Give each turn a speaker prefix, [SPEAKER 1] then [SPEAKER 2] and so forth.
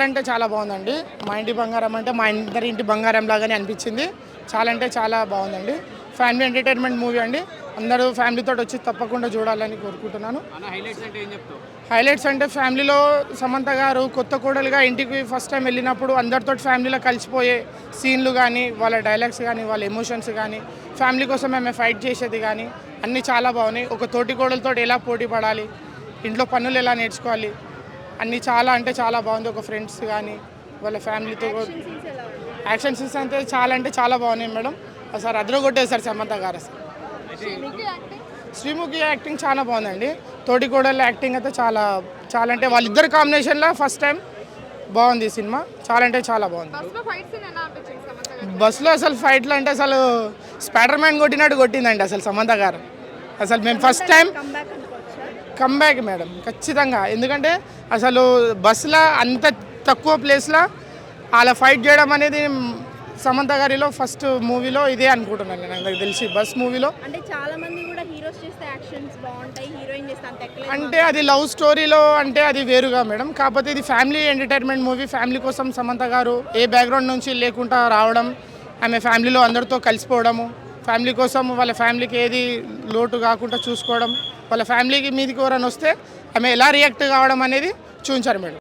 [SPEAKER 1] అంటే చాలా బాగుందండి. మా ఇంటి బంగారం అంటే మా అందరి ఇంటి బంగారం లాగానే అనిపించింది. చాలా అంటే చాలా బాగుందండి. ఫ్యామిలీ ఎంటర్టైన్మెంట్ మూవీ అండి. అందరూ ఫ్యామిలీతో వచ్చి తప్పకుండా చూడాలని కోరుకుంటున్నాను. హైలైట్స్ అంటే ఫ్యామిలీలో సమంత గారు కొత్త కోడలుగా ఇంటికి ఫస్ట్ టైం వెళ్ళినప్పుడు అందరితో ఫ్యామిలీలో కలిసిపోయే సీన్లు కానీ, వాళ్ళ డైలాగ్స్ కానీ, వాళ్ళ ఎమోషన్స్ కానీ, ఫ్యామిలీ కోసం ఆమె ఫైట్ చేసేది కానీ అన్నీ చాలా బాగున్నాయి. ఒక తోటి కోడలతో ఎలా పోటీ పడాలి, ఇంట్లో పనులు ఎలా నేర్చుకోవాలి, అన్నీ చాలా అంటే చాలా బాగుంది. ఒక ఫ్రెండ్స్ కానీ వాళ్ళ ఫ్యామిలీతో యాక్షన్ సీన్స్ అంటే చాలా బాగున్నాయి మేడం. అసలు అదర కొట్టేశారు సమంత గారు. అసలు శ్రీముఖి యాక్టింగ్ చాలా బాగుందండి. తోటి కోడళ్ళ యాక్టింగ్ అయితే చాలా చాలా అంటే వాళ్ళిద్దరు కాంబినేషన్లో ఫస్ట్ టైం బాగుంది సినిమా. చాలా అంటే చాలా బాగుంది. బస్సులో అసలు ఫైట్లు అంటే అసలు స్పైడర్ మ్యాన్ కొట్టినట్టు కొట్టిందండి అసలు సమంత గారు. అసలు మేము ఫస్ట్ టైం కమ్బ్యాక్ మేడం ఖచ్చితంగా. ఎందుకంటే అసలు బస్సులో అంత తక్కువ ప్లేస్లో అలా ఫైట్ చేయడం అనేది సమంత గారిలో ఫస్ట్ మూవీలో ఇదే అనుకుంటున్నాను నేను. నాకు తెలిసి బస్ మూవీలో
[SPEAKER 2] అంటే చాలా మంది కూడా హీరోస్ చేస్తే యాక్షన్స్ బాగుంటాయి, హీరోయిన్ చేస్తే అంత ఎక్కలేదు
[SPEAKER 1] అంటే అది లవ్ స్టోరీలో అంటే అది వేరుగా మేడం. కాకపోతే ఇది ఫ్యామిలీ ఎంటర్టైన్మెంట్ మూవీ. ఫ్యామిలీ కోసం సమంత గారు ఏ బ్యాక్గ్రౌండ్ నుంచి లేకుండా రావడం, ఆమె ఫ్యామిలీలో అందరితో కలిసిపోవడము, ఫ్యామిలీ కోసం వాళ్ళ ఫ్యామిలీకి ఏది లోటు కాకుండా చూసుకోవడం, వాళ్ళ ఫ్యామిలీకి మీదకి ఎవరైనా వస్తే ఆమె ఎలా రియాక్ట్ కావడం అనేది చూపించారు మేడం.